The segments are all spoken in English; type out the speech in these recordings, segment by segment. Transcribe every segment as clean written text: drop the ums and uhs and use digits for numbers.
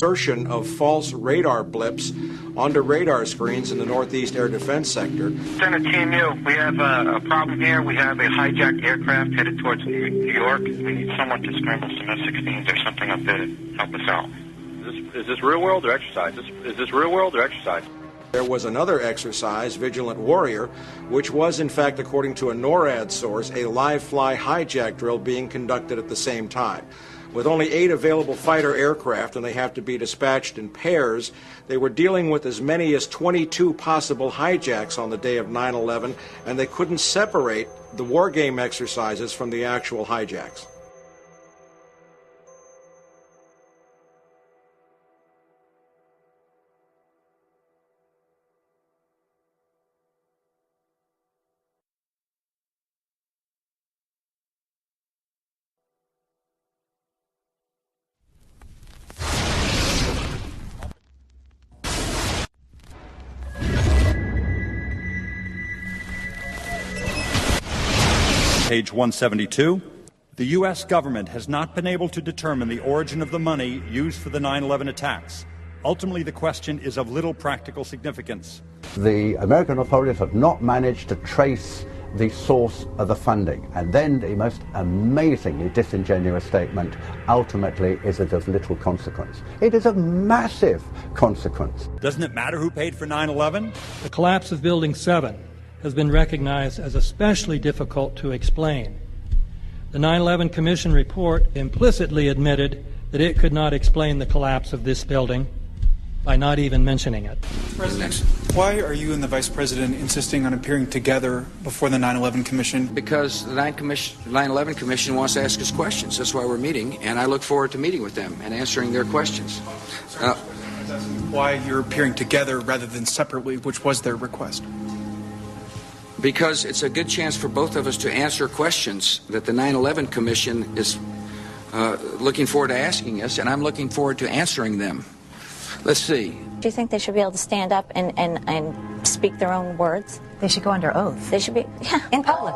insertion of false radar blips onto radar screens in the Northeast Air Defense Sector. Center Team U, we have a problem here. We have a hijacked aircraft headed towards New York. We need someone to scramble some F-16s or something up there to help us out. Is this real world or exercise? Is this real world or exercise? There was another exercise, Vigilant Warrior, which was, in fact, according to a NORAD source, a live-fly hijack drill being conducted at the same time. With only 8 available fighter aircraft, and they have to be dispatched in pairs, they were dealing with as many as 22 possible hijacks on the day of 9/11, and they couldn't separate the war game exercises from the actual hijacks. Page 172. The U.S. government has not been able to determine the origin of the money used for the 9/11 attacks. Ultimately, the question is of little practical significance. The American authorities have not managed to trace the source of the funding. And then the most amazingly disingenuous statement ultimately is it of little consequence. It is of massive consequence. Doesn't it matter who paid for 9/11? The collapse of Building 7 has been recognized as especially difficult to explain. The 9/11 Commission report implicitly admitted that it could not explain the collapse of this building by not even mentioning it. President, why are you and the Vice President insisting on appearing together before the 9/11 Commission? Because the 9/11 Commission wants to ask us questions. That's why we're meeting, and I look forward to meeting with them and answering their questions. Why you're appearing together rather than separately, which was their request? Because it's a good chance for both of us to answer questions that the 9/11 Commission is looking forward to asking us, and I'm looking forward to answering them. Let's see. Do you think they should be able to stand up and speak their own words? They should go under oath. They should be, yeah. In public.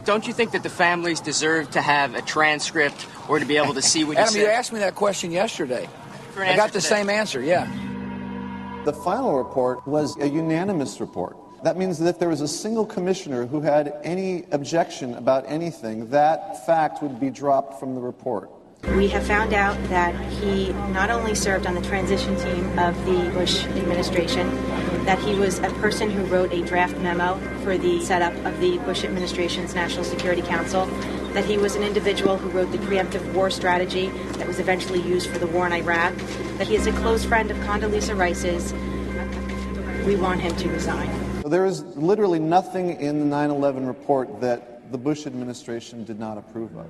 Don't you think that the families deserve to have a transcript or to be able to see what you Adam, said? you asked me that question yesterday. I got the same answer, yeah. The final report was a unanimous report. That means that if there was a single commissioner who had any objection about anything, that fact would be dropped from the report. We have found out that he not only served on the transition team of the Bush administration, that he was a person who wrote a draft memo for the setup of the Bush administration's National Security Council, that he was an individual who wrote the preemptive war strategy that was eventually used for the war in Iraq, that he is a close friend of Condoleezza Rice's. We want him to resign. There is literally nothing in the 9/11 report that the Bush administration did not approve of.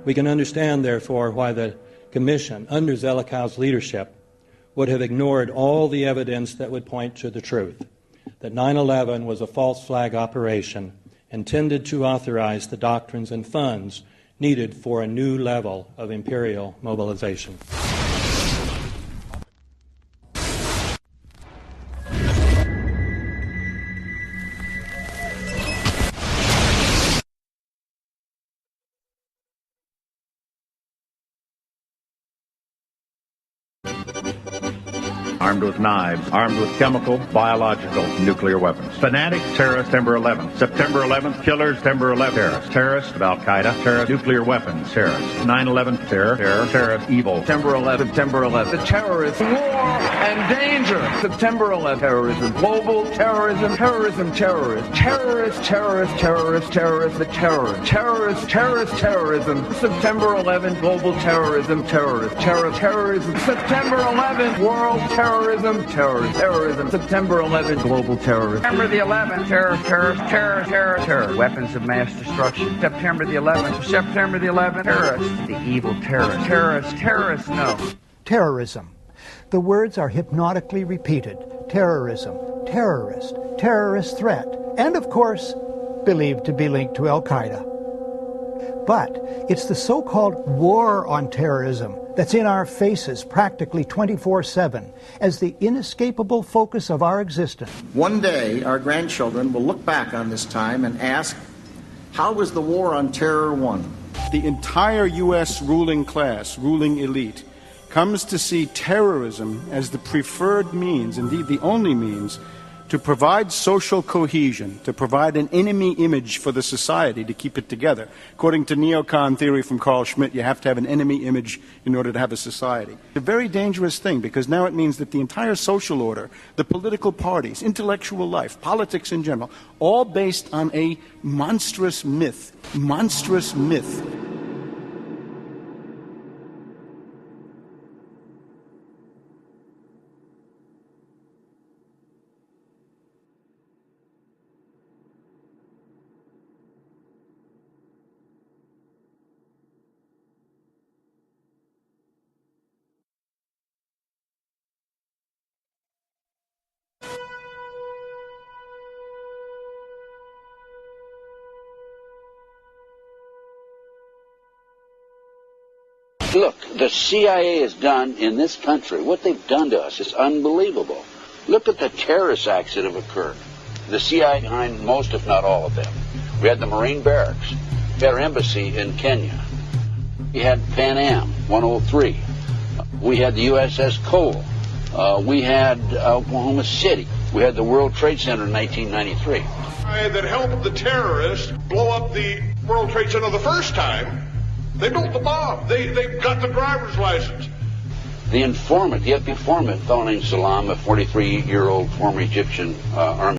We can understand, therefore, why the Commission, under Zelikow's leadership, would have ignored all the evidence that would point to the truth, that 9/11 was a false flag operation intended to authorize the doctrines and funds needed for a new level of imperial mobilization. Armed with knives, armed with chemical, biological, nuclear weapons. Fanatics, terrorists, September 11th. September 11th, killers, September 11th, terrorists. Terrorists of Al-Qaeda, terrorists, nuclear weapons, terrorists. 9/11, terror, terrorist, evil. September 11th, September 11th. The terrorists, war and danger. September 11th, terrorism, global terrorism, terrorism, terrorists. Terrorists, terrorists, terrorists, terrorists, the terror. Terrorists, terrorist, terrorism. September 11th, global terrorism, terrorists. Terrorism. September 11th, world terrorism, terrorism. September 11th, global terrorism. September the 11th, terror. Weapons of mass destruction. September the 11th, terrorists. The evil terrorists, no. Terrorism. The words are hypnotically repeated. Terrorism, terrorist, terrorist threat, and of course, believed to be linked to Al-Qaeda. But it's the so-called war on terrorism that's in our faces practically 24/7 as the inescapable focus of our existence. One day, our grandchildren will look back on this time and ask, how was the war on terror won? The entire U.S. ruling class, ruling elite, comes to see terrorism as the preferred means, indeed the only means, to provide social cohesion, to provide an enemy image for the society to keep it together. According to neocon theory from Carl Schmitt, you have to have an enemy image in order to have a society. It's a very dangerous thing, because now it means that the entire social order, the political parties, intellectual life, politics in general, all based on a monstrous myth. Monstrous myth. Look, the CIA has done in this country, what they've done to us is unbelievable. Look at the terrorist acts that have occurred. The CIA behind most, if not all of them. We had the Marine Barracks. We had our embassy in Kenya. We had Pan Am 103. We had the USS Cole. We had Oklahoma City. We had the World Trade Center in 1993. That helped the terrorists blow up the World Trade Center the first time. They built the bomb. They got the driver's license. The informant, the FBI informant, a fellow named Salam, a 43-year-old former Egyptian army